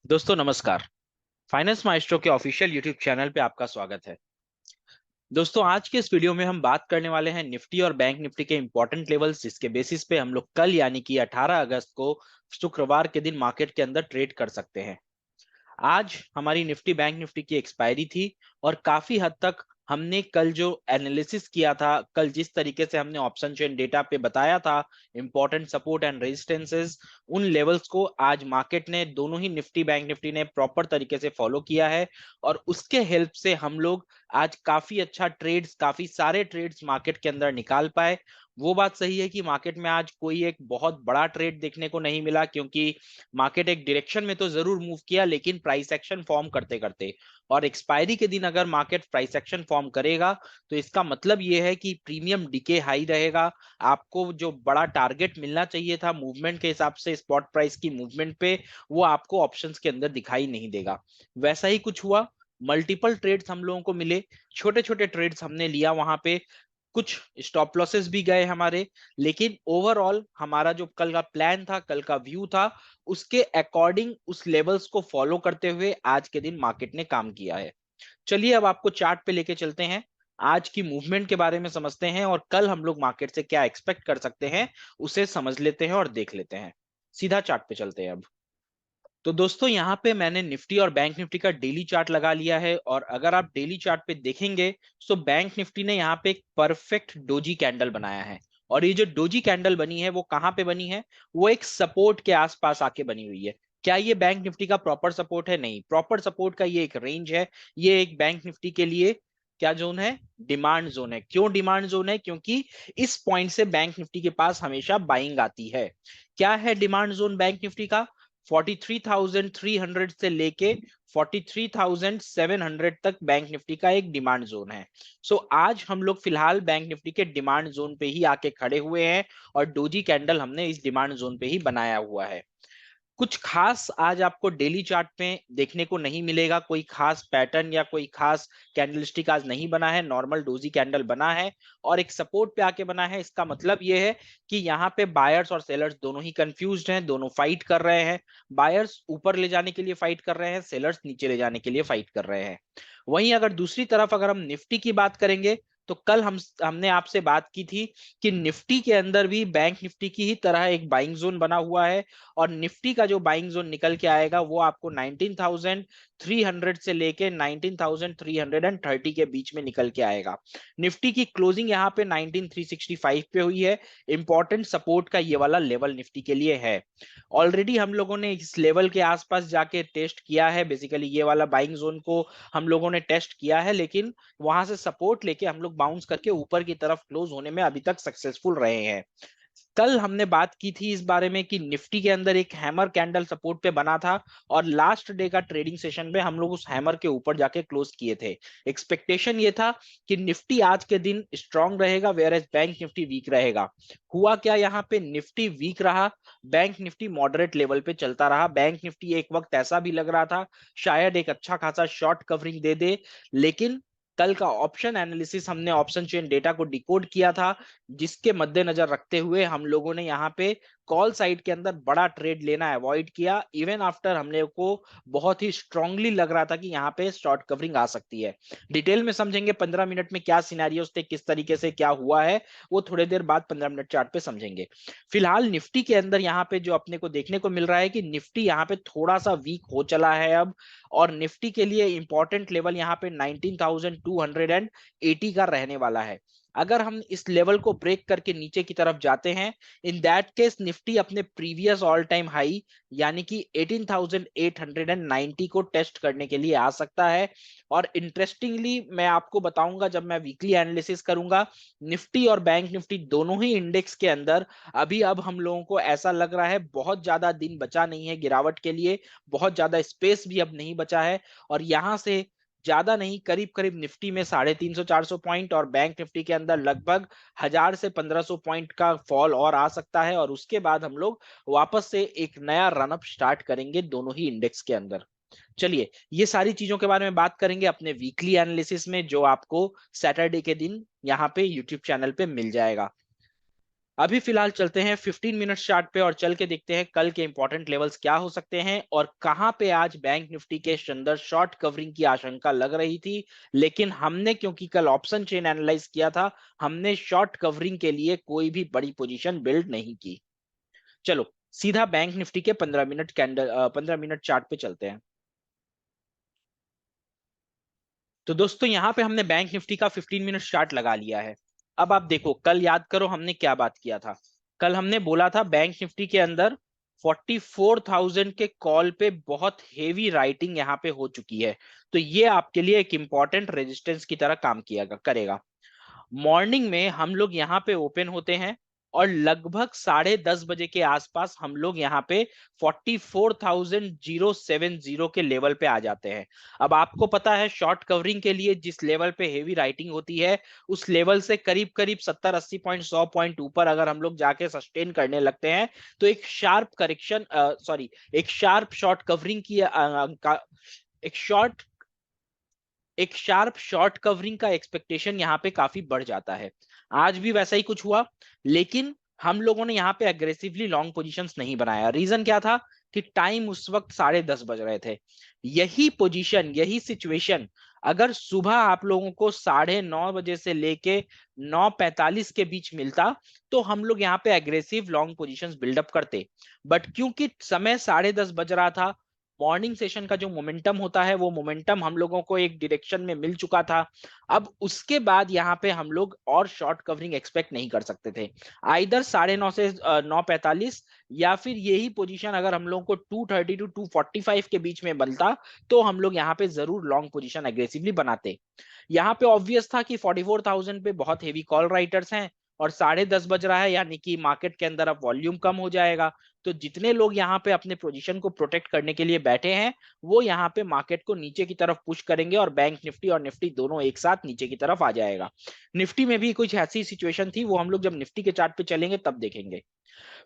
दोस्तों नमस्कार। Finance maestro के ऑफिशियल यूट्यूब चैनल पे आपका स्वागत है। दोस्तों आज के इस वीडियो में हम बात करने वाले हैं निफ्टी और बैंक निफ्टी के इंपॉर्टेंट लेवल्स, जिसके बेसिस पे हम लोग कल यानी कि 18 अगस्त को शुक्रवार के दिन मार्केट के अंदर ट्रेड कर सकते हैं। आज हमारी निफ्टी बैंक निफ्टी की एक्सपायरी थी और काफी हद तक हमने कल जो एनालिसिस किया था, कल जिस तरीके से हमने ऑप्शन चेन डेटा पे बताया था इंपॉर्टेंट सपोर्ट एंड रेजिस्टेंसेस, उन लेवल्स को आज मार्केट ने, दोनों ही निफ्टी बैंक निफ्टी ने प्रॉपर तरीके से फॉलो किया है। और उसके हेल्प से हम लोग आज काफी अच्छा ट्रेड्स, काफी सारे ट्रेड्स मार्केट के अंदर निकाल पाए। वो बात सही है कि मार्केट में आज कोई एक बहुत बड़ा ट्रेड देखने को नहीं मिला, क्योंकि मार्केट एक डायरेक्शन में तो जरूर मूव किया लेकिन प्राइस एक्शन फॉर्म करते करते। और एक्सपायरी के दिन अगर मार्केट प्राइस एक्शन फॉर्म करेगा तो इसका मतलब यह है कि प्रीमियम डीके हाई रहेगा। आपको जो बड़ा टारगेट मिलना चाहिए था मूवमेंट के हिसाब से, स्पॉट प्राइस की मूवमेंट पे, वो आपको ऑप्शंस के अंदर दिखाई नहीं देगा। वैसा ही कुछ हुआ। मल्टीपल ट्रेड्स हम लोगों को मिले, छोटे छोटे ट्रेड्स हमने लिया वहां पे, कुछ स्टॉप लॉसेस भी गए हमारे। लेकिन ओवरऑल हमारा जो कल का प्लान था, कल का व्यू था, उसके अकॉर्डिंग उस लेवल्स को फॉलो करते हुए आज के दिन मार्केट ने काम किया है। चलिए अब आपको चार्ट पे लेके चलते हैं, आज की मूवमेंट के बारे में समझते हैं और कल हम लोग मार्केट से क्या एक्सपेक्ट कर सकते हैं उसे समझ लेते हैं और देख लेते हैं। सीधा चार्ट पे चलते हैं अब। तो दोस्तों यहाँ पे मैंने निफ्टी और बैंक निफ्टी का डेली चार्ट लगा लिया है, और अगर आप डेली चार्ट पे देखेंगे तो बैंक निफ्टी ने यहाँ पे एक परफेक्ट डोजी कैंडल बनाया है। और ये जो डोजी कैंडल बनी है वो कहाँ पे बनी है? वो एक सपोर्ट के आसपास आके बनी हुई है। क्या ये बैंक निफ्टी का प्रॉपर सपोर्ट है? नहीं, प्रॉपर सपोर्ट का ये एक रेंज है। ये एक बैंक निफ्टी के लिए क्या जोन है? डिमांड जोन है। क्यों डिमांड जोन है? क्योंकि इस पॉइंट से बैंक निफ्टी के पास हमेशा बाइंग आती है। क्या है डिमांड जोन बैंक निफ्टी का? 43,300 से लेके 43,700 तक बैंक निफ्टी का एक डिमांड जोन है। आज हम लोग फिलहाल बैंक निफ्टी के डिमांड जोन पे ही आके खड़े हुए हैं, और डोजी कैंडल हमने इस डिमांड जोन पे ही बनाया हुआ है। कुछ खास आज आपको डेली चार्ट में देखने को नहीं मिलेगा, कोई खास पैटर्न या कोई खास कैंडलस्टिक आज नहीं बना है, नॉर्मल डोजी कैंडल बना है और एक सपोर्ट पे आके बना है। इसका मतलब ये है कि यहाँ पे बायर्स और सेलर्स दोनों ही कंफ्यूज्ड हैं, दोनों फाइट कर रहे हैं। बायर्स ऊपर ले जाने के लिए फाइट कर रहे हैं, सेलर्स नीचे ले जाने के लिए फाइट कर रहे हैं। वहीं अगर दूसरी तरफ अगर हम निफ्टी की बात करेंगे, तो कल हमने आपसे बात की थी कि निफ्टी के अंदर भी बैंक निफ्टी की ही तरह एक बाइंग जोन बना हुआ है। और निफ्टी का जो बाइंग जोन निकल के आएगा वो आपको 19,300 से लेके 19,330 के बीच में निकल के आएगा। निफ्टी की क्लोजिंग यहाँ पे 19,365 पे हुई है। इंपॉर्टेंट सपोर्ट का ये वाला लेवल निफ्टी के लिए है। ऑलरेडी हम लोगों ने इस लेवल के आसपास जाके टेस्ट किया है, बेसिकली ये वाला बाइंग जोन को हम लोगों ने टेस्ट किया है, लेकिन वहां से सपोर्ट लेके हम लोग बाउंस करके ऊपर की तरफ क्लोज होने में अभी तक सक्सेसफुल रहे हैं। कल हमने बात की थी इस बारे में कि निफ्टी के अंदर एक हैमर कैंडल सपोर्ट पे बना था, और लास्ट डे का ट्रेडिंग सेशन में हम लोग उस हैमर के ऊपर जाके क्लोज किए थे। एक्सपेक्टेशन ये था कि निफ्टी आज के दिन स्ट्रांग रहेगा, where as bank Nifty weak रहेगा। हुआ क्या? यहाँ पे निफ्टी वीक रहा, बैंक निफ्टी मॉडरेट लेवल पे चलता रहा। बैंक निफ्टी एक वक्त ऐसा भी लग रहा था शायद एक अच्छा खासा शॉर्ट कवरिंग दे दे, लेकिन कल का ऑप्शन एनालिसिस, हमने ऑप्शन चेन डेटा को डिकोड किया था, जिसके मद्देनजर रखते हुए हम लोगों ने यहाँ पे कॉल साइड के अंदर बड़ा ट्रेड लेना अवॉइड किया, इवन आफ्टर हमने को बहुत ही स्ट्रांगली लग रहा था कि यहाँ पे शॉर्ट कवरिंग आ सकती है। डिटेल में समझेंगे 15 मिनट में क्या सिनेरियोस थे, किस तरीके से क्या हुआ है, वो थोड़ी देर बाद 15 मिनट चार्ट पे समझेंगे। फिलहाल निफ्टी के अंदर यहाँ पे जो अपने को देखने को मिल रहा है कि निफ्टी यहाँ पे थोड़ा सा वीक हो चला है अब, और निफ्टी के लिए इंपॉर्टेंट लेवल यहाँ पे 19,280 का रहने वाला है। अगर हम इस लेवल को ब्रेक करके नीचे की तरफ जाते हैं, इन दैट केस निफ्टी अपने प्रीवियस ऑल टाइम हाई यानी कि 18,890 को टेस्ट करने के लिए आ सकता है। और इंटरेस्टिंगली मैं आपको बताऊंगा, जब मैं वीकली एनालिसिस करूंगा, निफ्टी और बैंक निफ्टी दोनों ही इंडेक्स के अंदर अभी अब हम लोगों को ऐसा लग रहा है बहुत ज्यादा दिन बचा नहीं है गिरावट के लिए, बहुत ज्यादा स्पेस भी अब नहीं बचा है। और यहां से ज्यादा नहीं, करीब करीब निफ्टी में 350-400 पॉइंट और बैंक निफ्टी के अंदर लगभग 1,000 से 1,500 पॉइंट का फॉल और आ सकता है, और उसके बाद हम लोग वापस से एक नया रनअप स्टार्ट करेंगे दोनों ही इंडेक्स के अंदर। चलिए ये सारी चीजों के बारे में बात करेंगे अपने वीकली एनालिसिस में, जो आपको सैटरडे के दिन यहाँ पे यूट्यूब चैनल पे मिल जाएगा। अभी फिलहाल चलते हैं 15 मिनट चार्ट पे और चल के देखते हैं कल के इंपॉर्टेंट लेवल्स क्या हो सकते हैं और कहां पे आज बैंक निफ्टी के अंदर शॉर्ट कवरिंग की आशंका लग रही थी, लेकिन हमने क्योंकि कल ऑप्शन चेन एनालाइज किया था, हमने शॉर्ट कवरिंग के लिए कोई भी बड़ी पोजीशन बिल्ड नहीं की। चलो सीधा बैंक निफ्टी के 15 मिनट कैंडल 15 मिनट चार्ट पे चलते हैं। तो दोस्तों यहां पे हमने बैंक निफ्टी का 15 मिनट चार्ट लगा लिया है। अब आप देखो, कल याद करो हमने क्या बात किया था। कल हमने बोला था बैंक निफ्टी के अंदर 44,000 के कॉल पे बहुत हेवी राइटिंग यहां पे हो चुकी है, तो ये आपके लिए एक इंपॉर्टेंट रेजिस्टेंस की तरह काम किया करेगा। मॉर्निंग में हम लोग यहाँ पे ओपन होते हैं और लगभग 10:30 बजे के आसपास हम लोग यहाँ पे 44,070 के लेवल पे आ जाते हैं। अब आपको पता है शॉर्ट कवरिंग के लिए जिस लेवल पे हेवी राइटिंग होती है, उस लेवल से करीब करीब 70-80 पॉइंट 100 पॉइंट ऊपर अगर हम लोग जाके सस्टेन करने लगते हैं तो एक शार्प करेक्शन, सॉरी, एक शार्प शॉर्ट कवरिंग की एक शॉर्ट एक शार्प शॉर्ट कवरिंग का एक्सपेक्टेशन यहाँ पे काफी बढ़ जाता है। आज भी वैसा ही कुछ हुआ, लेकिन हम लोगों ने यहाँ पे अग्रेसिवली लॉन्ग पोजीशंस नहीं बनाया। रीजन क्या था कि टाइम उस वक्त 10:30 बज रहे थे। यही पोजीशन, यही सिचुएशन अगर सुबह आप लोगों को 9:30 बजे से लेके 9:45 के बीच मिलता तो हम लोग यहाँ पे एग्रेसिव लॉन्ग पोजीशंस बिल्डअप करते। बट क्योंकि समय 10:30 बज रहा था, मॉर्निंग सेशन का जो मोमेंटम होता है वो मोमेंटम हम लोगों को एक डायरेक्शन में मिल चुका था। अब उसके बाद यहाँ पे हम लोग और शॉर्ट कवरिंग एक्सपेक्ट नहीं कर सकते थे। आइदर 9:30 से 9:45, या फिर यही पोजीशन अगर हम लोगों को 2:30 टू 2:45 के बीच में बनता तो हम लोग यहाँ पे जरूर लॉन्ग पोजीशन एग्रेसिवली बनाते। यहाँ पे ऑब्वियस था कि 44,000 पे बहुत हेवी कॉल राइटर्स हैं और 10:30 बज रहा है, यानी कि मार्केट के अंदर अब वॉल्यूम कम हो जाएगा। तो जितने लोग यहाँ पे अपने पोजीशन को प्रोटेक्ट करने के लिए बैठे हैं वो यहाँ पे मार्केट को नीचे की तरफ पुश करेंगे और बैंक निफ्टी और निफ्टी दोनों एक साथ नीचे की तरफ आ जाएगा। निफ्टी में भी कुछ ऐसी सिचुएशन थी, वो हम लोग जब निफ्टी के चार्ट पे चलेंगे तब देखेंगे।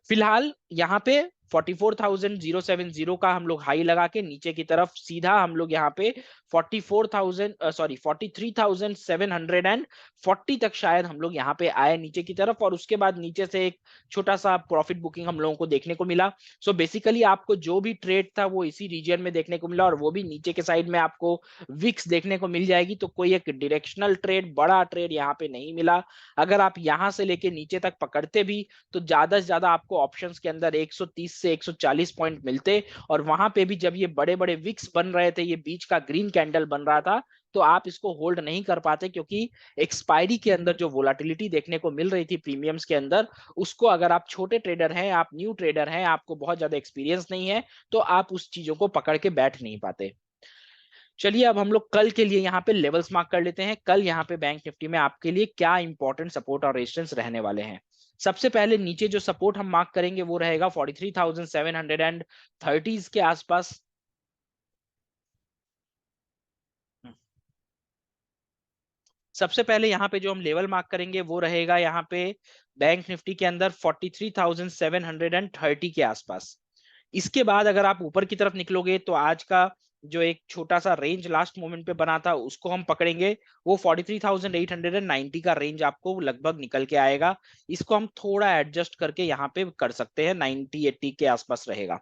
फिलहाल यहाँ पे 44,070 का हम लोग हाई लगा के नीचे की तरफ सीधा हम लोग यहाँ पे 43,740 तक शायद हम लोग यहाँ पे आए नीचे की तरफ, और उसके बाद नीचे से एक छोटा सा प्रॉफिट बुकिंग हम लोगों को देखने को मिला। सो बेसिकली आपको जो भी ट्रेड था वो इसी रीजन में देखने को मिला, और वो भी नीचे के साइड में आपको विक्स देखने को मिल जाएगी। तो कोई एक डायरेक्शनल ट्रेड, बड़ा ट्रेड यहाँ पे नहीं मिला। अगर आप यहाँ से लेके नीचे तक पकड़ते भी तो ज्यादा से ज्यादा आपको ऑप्शंस के अंदर 130 से 140 पॉइंट मिलते, और वहां पे भी जब ये बड़े बड़े विक्स बन रहे थे, ये बीच का ग्रीन कैंडल बन रहा था, तो आप इसको होल्ड नहीं कर पाते, क्योंकि एक्सपायरी के अंदर जो वोलाटिलिटी देखने को मिल रही थी प्रीमियम्स के अंदर, उसको अगर आप छोटे ट्रेडर हैं, आप न्यू ट्रेडर हैं, आपको बहुत ज्यादा एक्सपीरियंस नहीं है, तो आप उस चीजों को पकड़ के बैठ नहीं पाते। चलिए अब हम लोग कल के लिए यहाँ पे लेवल्स मार्क कर लेते हैं। कल यहाँ पे बैंक निफ्टी में आपके लिए क्या इंपॉर्टेंट सपोर्ट और रेजिस्टेंस रहने वाले हैं। सबसे पहले नीचे जो सपोर्ट हम मार्क करेंगे वो रहेगा 43,730 के आसपास। सबसे पहले यहाँ पे जो हम लेवल मार्क करेंगे वो रहेगा यहाँ पे बैंक निफ्टी के अंदर 43,730 के आसपास। इसके बाद अगर आप ऊपर की तरफ निकलोगे तो आज का जो एक छोटा सा रेंज लास्ट मोमेंट पे बना था उसको हम पकड़ेंगे, वो 43,890 का रेंज आपको लगभग निकल के आएगा। इसको हम थोड़ा एडजस्ट करके यहाँ पे कर सकते हैं, 90-80 के आसपास रहेगा।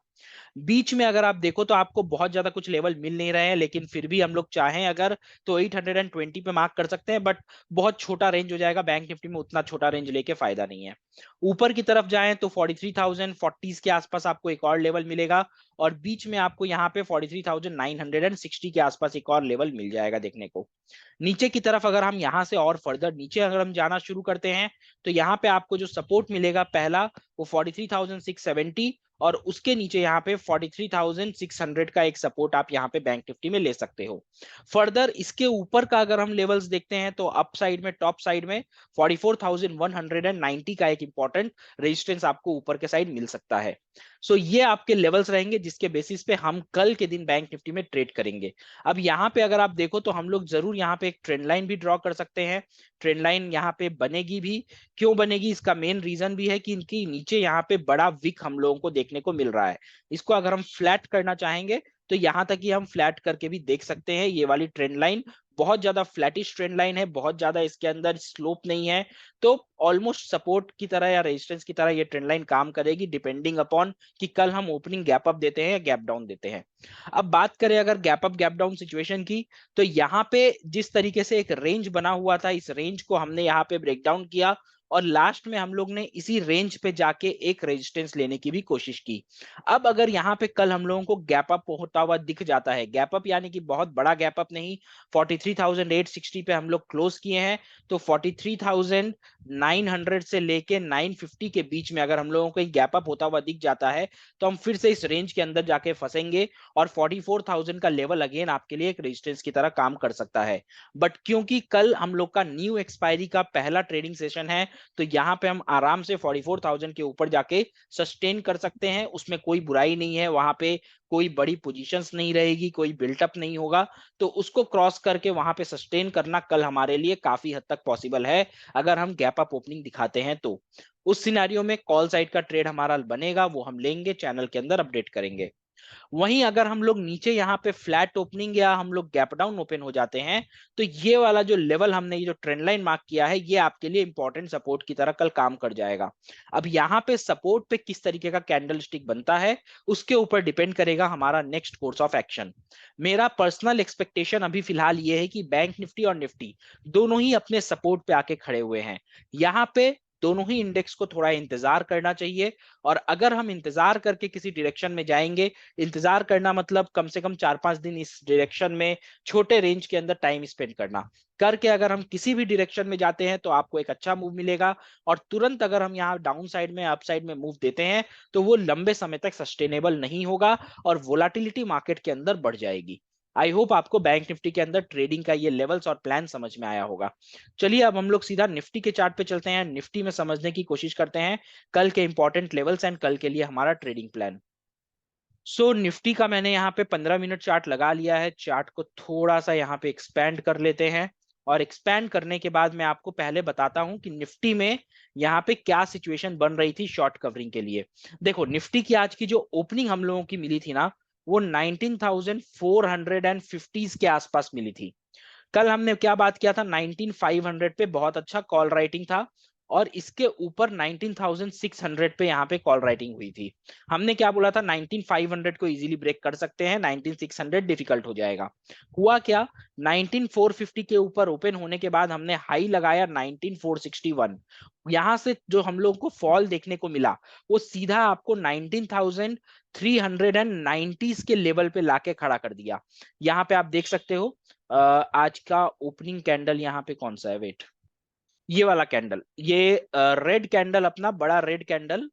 बीच में अगर आप देखो तो आपको बहुत ज्यादा कुछ लेवल मिल नहीं रहे हैं, लेकिन फिर भी हम लोग चाहें अगर तो 820 पे मार्क कर सकते हैं, बट बहुत छोटा रेंज हो जाएगा। बैंक निफ्टी में उतना छोटा रेंज लेके फायदा नहीं है। ऊपर की तरफ जाएं तो 43,040 के आसपास आपको एक और लेवल मिलेगा, और बीच में आपको यहाँ पे 43,960 के आसपास एक और लेवल मिल जाएगा देखने को। नीचे की तरफ अगर हम यहाँ से और फर्दर नीचे अगर हम जाना शुरू करते हैं तो यहाँ पे आपको जो सपोर्ट मिलेगा पहला, वो 43,670, और उसके नीचे यहाँ पे 43,600 का एक सपोर्ट आप यहाँ पे बैंक निफ्टी में ले सकते हो। फर्दर इसके ऊपर का अगर हम लेवल्स देखते हैं तो अप साइड में, टॉप साइड में 44,190 का एक इंपॉर्टेंट रेजिस्टेंस आपको ऊपर के साइड मिल सकता है। सो ये आपके लेवल्स रहेंगे जिसके बेसिस पे हम कल के दिन बैंक निफ्टी में ट्रेड करेंगे। अब यहाँ पे अगर आप देखो तो हम लोग जरूर यहाँ पे एक ट्रेंड लाइन भी ड्रॉ कर सकते हैं। ट्रेंड लाइन यहाँ पे बनेगी भी। क्यों बनेगी, इसका मेन रीजन भी है कि इनकी नीचे यहाँ पे बड़ा विक हम लोगों को देखने को मिल रहा है। इसको अगर हम फ्लैट करना चाहेंगे तो यहाँ तक ही हम फ्लैट करके भी देख सकते हैं। ये वाली ट्रेंड लाइन बहुत ज्यादा फ्लैटिश ट्रेंड लाइन है, बहुत ज्यादा इसके अंदर स्लोप नहीं है, तो ऑलमोस्ट सपोर्ट की तरह या रेजिस्टेंस की तरह ये ट्रेंड लाइन काम करेगी, डिपेंडिंग अपॉन कि कल हम ओपनिंग गैप अप देते हैं या गैप डाउन देते हैं। अब बात करें अगर gap up gap down situation की, तो यहाँ पे जिस तरीके से एक रेंज बना हुआ था, इस रेंज को हमने यहाँ पे ब्रेक डाउन किया और लास्ट में हम लोग ने इसी रेंज पे जाके एक रेजिस्टेंस लेने की भी कोशिश की। अब अगर यहाँ पे कल हम लोगों को गैप अप होता हुआ दिख जाता है, गैप अप यानी कि बहुत बड़ा गैप अप नहीं, 43,860 पे हम लोग क्लोज किए हैं, तो 43,900 से लेके 950 के बीच में अगर हम लोगों को गैप अप होता हुआ दिख जाता है, तो हम फिर से इस रेंज के अंदर जाके फंसेंगे और 44,000 का लेवल अगेन आपके लिए एक रेजिस्टेंस की तरह काम कर सकता है। बट क्योंकि कल हम लोग का न्यू एक्सपायरी का पहला ट्रेडिंग सेशन है, तो यहाँ पे हम आराम से 44,000 के ऊपर जाके सस्टेन कर सकते हैं, उसमें कोई बुराई नहीं है, वहां पे कोई बड़ी पोजीशंस नहीं रहेगी, कोई बिल्टअप नहीं होगा, तो उसको क्रॉस करके वहां पे सस्टेन करना कल हमारे लिए काफी हद तक पॉसिबल है अगर हम गैप अप ओपनिंग दिखाते हैं तो। उस सिनेरियो में कॉल साइड का ट्रेड हमारा बनेगा, वो हम लेंगे, चैनल के अंदर अपडेट करेंगे। वहीं अगर हम लोग नीचे यहाँ पे फ्लैट ओपनिंग या हम लोग गैप डाउन ओपन हो जाते हैं, तो ये वाला जो लेवल हमने ये जो ट्रेंड लाइन मार्क किया है, ये आपके लिए इंपॉर्टेंट सपोर्ट की तरह कल काम कर जाएगा। अब यहाँ पे सपोर्ट पे किस तरीके का कैंडल स्टिक बनता है, उसके ऊपर डिपेंड करेगा हमारा नेक्स्ट कोर्स ऑफ एक्शन। मेरा पर्सनल एक्सपेक्टेशन अभी फिलहाल ये है कि बैंक निफ्टी और निफ्टी दोनों ही अपने सपोर्ट पे आके खड़े हुए हैं। यहाँ पे दोनों ही इंडेक्स को थोड़ा इंतजार करना चाहिए, और अगर हम इंतजार करके किसी डायरेक्शन में जाएंगे, इंतजार करना मतलब कम से कम 4-5 दिन इस डायरेक्शन में छोटे रेंज के अंदर टाइम स्पेंड करना करके अगर हम किसी भी डायरेक्शन में जाते हैं तो आपको एक अच्छा मूव मिलेगा, और तुरंत अगर हम यहाँ डाउन साइड में अप साइड में मूव देते हैं तो वो लंबे समय तक सस्टेनेबल नहीं होगा और वोलाटिलिटी मार्केट के अंदर बढ़ जाएगी। आई होप आपको बैंक निफ्टी के अंदर ट्रेडिंग का ये लेवल्स और प्लान समझ में आया होगा। चलिए अब हम लोग सीधा निफ्टी के चार्ट पे चलते हैं, निफ्टी में समझने की कोशिश करते हैं कल के इंपॉर्टेंट लेवल्स एंड कल के लिए हमारा ट्रेडिंग प्लान। निफ्टी का मैंने यहाँ पे 15 मिनट चार्ट लगा लिया है, चार्ट को थोड़ा सा यहाँ पे एक्सपैंड कर लेते हैं, और एक्सपैंड करने के बाद मैं आपको पहले बताता हूं कि निफ्टी में यहाँ पे क्या सिचुएशन बन रही थी शॉर्ट कवरिंग के लिए। देखो निफ्टी की आज की जो ओपनिंग हम लोगों की मिली थी ना, वो 19,450 के आसपास मिली थी। कल हमने क्या बात किया था, 19,500 पे बहुत अच्छा कॉल राइटिंग था, और इसके ऊपर 19,600 पे यहाँ पे कॉल राइटिंग हुई थी। हमने क्या बोला था, 19,500 को इजीली ब्रेक कर सकते हैं, 19,600 डिफिकल्ट हो जाएगा। हुआ क्या, 19,450 के ऊपर ओपन होने के बाद हमने हाई लगाया 19,461। यहां से जो हम लोग को फॉल देखने को मिला, वो सीधा आपको 19,390 के लेवल पे लाके खड़ा कर दिया। यहाँ पे आप देख सकते हो आज का ओपनिंग कैंडल यहाँ पे कौन सा है, वेट, ये वाला कैंडल, ये रेड कैंडल, अपना बड़ा रेड कैंडल,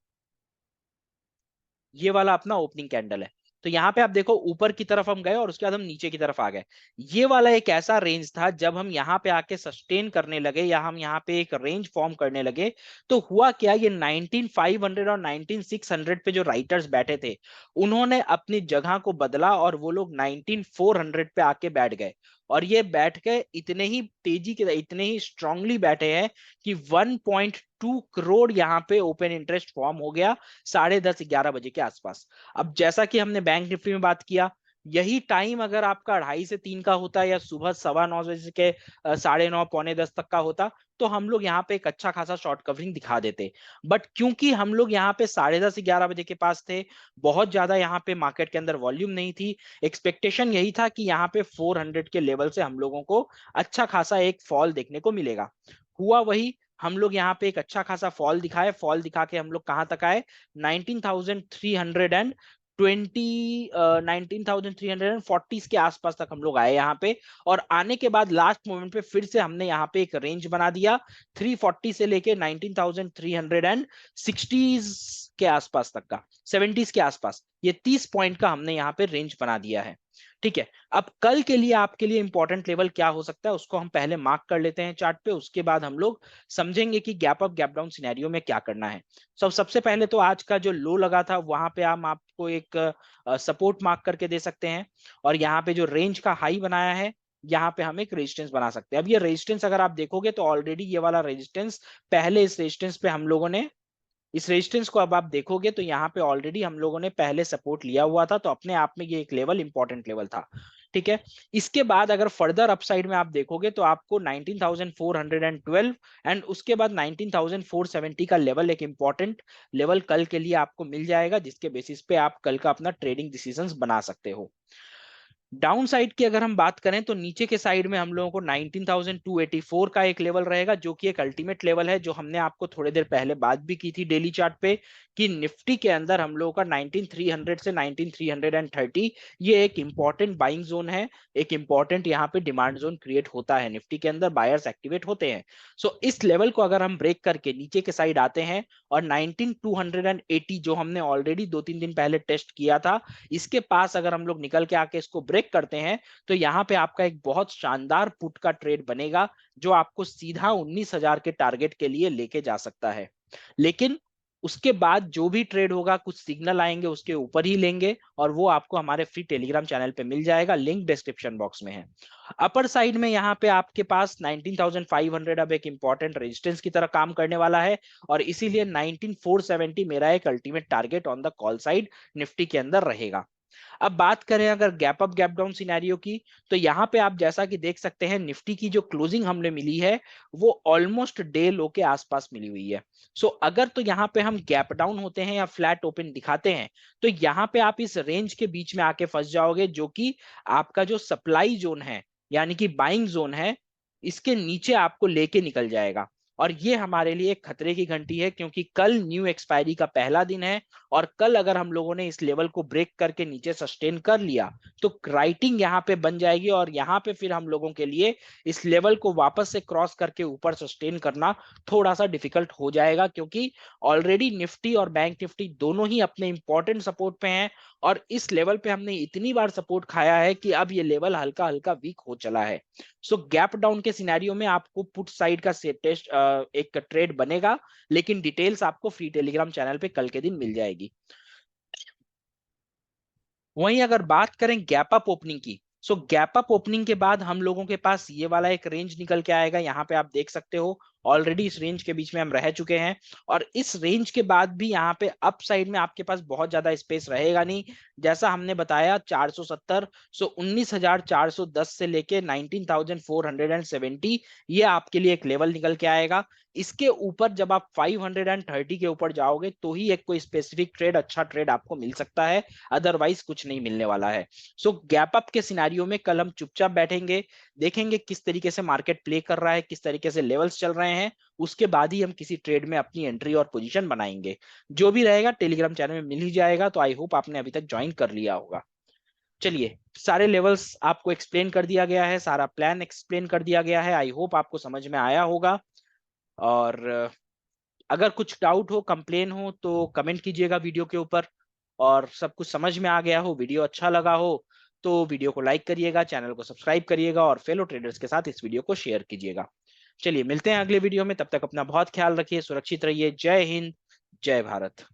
ये वाला अपना ओपनिंग कैंडल है। तो यहाँ पे आप देखो ऊपर की तरफ हम गए और उसके बाद हम नीचे की तरफ आ गए। ये वाला एक ऐसा रेंज था जब हम यहाँ पे आके सस्टेन करने लगे या हम यहाँ पे एक रेंज फॉर्म करने लगे, तो हुआ क्या, ये 19,500 और 19,600 पे जो राइटर्स बैठे थे, उन्होंने अपनी जगह को बदला और वो लोग 19,400 पे आके बैठ गए। और ये बैठ के इतने ही तेजी के इतने ही स्ट्रांगली बैठे हैं कि 1.2 करोड़ यहाँ पे ओपन इंटरेस्ट फॉर्म हो गया 10:30-11 बजे के आसपास। अब जैसा कि हमने बैंक निफ्टी में बात किया, यही टाइम अगर आपका 2:30 से 3 का होता या सुबह 9:15 के 9:30 9:45 तक का होता, तो हम लोग यहाँ पे एक अच्छा खासा शॉर्ट कवरिंग दिखा देते। बट क्योंकि हम लोग यहाँ पे 10:30 से 11 बजे के पास थे, बहुत ज्यादा यहाँ पे मार्केट के अंदर वॉल्यूम नहीं थी, एक्सपेक्टेशन यही था कि यहाँ पे 400 के लेवल से हम लोगों को अच्छा खासा एक फॉल देखने को मिलेगा। हुआ वही, हम लोग यहाँ पे एक अच्छा खासा फॉल दिखाए, फॉल दिखा के हम लोग कहां तक आए, 19,340 के आसपास तक हम लोग आए यहाँ पे। और आने के बाद लास्ट मोमेंट पे फिर से हमने यहाँ पे एक रेंज बना दिया, 340 से लेके 19,360 के आसपास तक का, 70 के आसपास, ये 30 पॉइंट का हमने यहाँ पे रेंज बना दिया है। ठीक है, अब कल के लिए आपके लिए इंपॉर्टेंट लेवल क्या हो सकता है, उसको हम पहले मार्क कर लेते हैं चार्ट पे, उसके बाद हम लोग समझेंगे कि gap up gap down scenario में क्या करना है। सबसे पहले तो आज का जो लो लगा था, वहां पे हम आपको एक सपोर्ट मार्क करके दे सकते हैं, और यहाँ पे जो रेंज का हाई बनाया है, यहाँ पे हम एक रेजिस्टेंस बना सकते हैं। अब ये रेजिस्टेंस अगर आप देखोगे तो ऑलरेडी ये वाला रेजिस्टेंस, पहले इस रेजिस्टेंस पे हम लोगों ने, इस रेजिस्टेंस को अब आप देखोगे तो यहाँ पे ऑलरेडी हम लोगों ने पहले सपोर्ट लिया हुआ था, तो अपने आप में ये एक लेवल इंपॉर्टेंट लेवल था। ठीक है। इसके बाद अगर फर्दर अपसाइड में आप देखोगे तो आपको 19,412 एंड उसके बाद 19,470 का लेवल, एक इंपॉर्टेंट लेवल कल के लिए आपको मिल जाएगा, जिसके बेसिस पे आप कल का अपना ट्रेडिंग डिसीजंस बना सकते हो। डाउन साइड की अगर हम बात करें तो नीचे के साइड में हम लोगों को 19,284 का एक लेवल रहेगा, जो कि एक अल्टीमेट लेवल है, जो हमने आपको थोड़ी देर पहले बात भी की थी डेली चार्ट पे कि निफ्टी के अंदर हम लोगों का 19,300 से 19,330 ये एक इंपॉर्टेंट बाइंग जोन है, एक इंपॉर्टेंट यहाँ पे डिमांड जोन क्रिएट होता है, निफ्टी के अंदर बायर्स एक्टिवेट होते हैं। सो इस लेवल को अगर हम ब्रेक करके नीचे के साइड आते हैं और 19,280 जो हमने ऑलरेडी 2-3 दिन पहले टेस्ट किया था, इसके पास अगर हम लोग निकल के आके इसको ब्रेक करते हैं तो यहां पे आपका एक बहुत शानदार पुट का ट्रेड बनेगा, जो आपको सीधा 19,000 के टारगेट के लिए लेके जा सकता है। लेकिन उसके बाद जो भी ट्रेड होगा, कुछ सिग्नल आएंगे उसके ऊपर ही लेंगे, और वो आपको हमारे फ्री टेलीग्राम चैनल पे मिल जाएगा, लिंक डिस्क्रिप्शन बॉक्स में है। अपर साइड में यहाँ पे आपके पास 19,500 अब एक इंपॉर्टेंट रेजिस्टेंस की तरह काम करने वाला है, और इसीलिए 19,470 मेरा एक ultimate target on the call side Nifty के अंदर रहेगा। अब बात करें अगर gap up gap down scenario की, तो यहां पे आप जैसा कि देख सकते हैं निफ्टी की जो क्लोजिंग हमने मिली है वो ऑलमोस्ट डे लो के आसपास मिली हुई है। सो अगर तो यहां पे हम गैप डाउन होते हैं या फ्लैट ओपन दिखाते हैं तो यहां पे आप इस रेंज के बीच में आके फंस जाओगे, जो कि आपका जो सप्लाई जोन है यानी कि बाइंग जोन है, इसके नीचे आपको लेके निकल जाएगा। और ये हमारे लिए एक खतरे की घंटी है, क्योंकि कल न्यू एक्सपायरी का पहला दिन है, और कल अगर हम लोगों ने इस लेवल को ब्रेक करके नीचे सस्टेन कर लिया तो राइटिंग यहाँ पे बन जाएगी, और यहाँ पे फिर हम लोगों के लिए इस लेवल को वापस से क्रॉस करके ऊपर सस्टेन करना थोड़ा सा डिफिकल्ट हो जाएगा, क्योंकि ऑलरेडी निफ्टी और बैंक निफ्टी दोनों ही अपने इंपॉर्टेंट सपोर्ट पे हैं, और इस लेवल पे हमने इतनी बार सपोर्ट खाया है कि अब ये लेवल हल्का हल्का वीक हो चला है। सो गैप डाउन के सिनेरियो में आपको पुट साइड का टेस्ट एक ट्रेड बनेगा, लेकिन डिटेल्स आपको फ्री टेलीग्राम चैनल पे कल के दिन मिल जाएगी। वहीं अगर बात करें गैप अप ओपनिंग की, सो गैप अप ओपनिंग के बाद हम लोगों के पास ये वाला एक रेंज निकल के आएगा, यहाँ पे आप देख सकते हो ऑलरेडी इस रेंज के बीच में हम रह चुके हैं, और इस रेंज के बाद भी यहाँ पे अप साइड में आपके पास बहुत ज्यादा स्पेस रहेगा नहीं। जैसा हमने बताया 470, सो 19,410 से लेके 19,470 ये आपके लिए एक लेवल निकल के आएगा। इसके ऊपर जब आप 530 के ऊपर जाओगे तो ही एक कोई स्पेसिफिक ट्रेड, अच्छा ट्रेड आपको मिल सकता है, अदरवाइज कुछ नहीं मिलने वाला है। सो गैप अप के सिनेरियो में कल हम चुपचाप बैठेंगे, देखेंगे किस तरीके से मार्केट प्ले कर रहा है, किस तरीके से लेवल्स चल रहे हैं, उसके बाद ही हम किसी ट्रेड में अपनी एंट्री और पोजीशन बनाएंगे। जो भी रहेगा टेलीग्राम चैनल में मिल ही जाएगा, तो आई होप आपने अभी तक ज्वाइन कर लिया होगा। चलिए, सारे लेवल्स आपको एक्सप्लेन कर दिया गया है, सारा प्लान एक्सप्लेन कर दिया गया है, आई होप आपको समझ में आया होगा। और अगर कुछ डाउट हो, कंप्लेन हो, तो कमेंट कीजिएगा वीडियो के ऊपर। और सब कुछ समझ में आ गया हो, वीडियो अच्छा लगा हो, तो वीडियो को लाइक करिएगा, चैनल को सब्सक्राइब करिएगा, और फेलो ट्रेडर्स के साथ इस वीडियो को शेयर कीजिएगा। चलिए मिलते हैं अगले वीडियो में, तब तक अपना बहुत ख्याल रखिए, सुरक्षित रहिए। जय हिंद, जय भारत।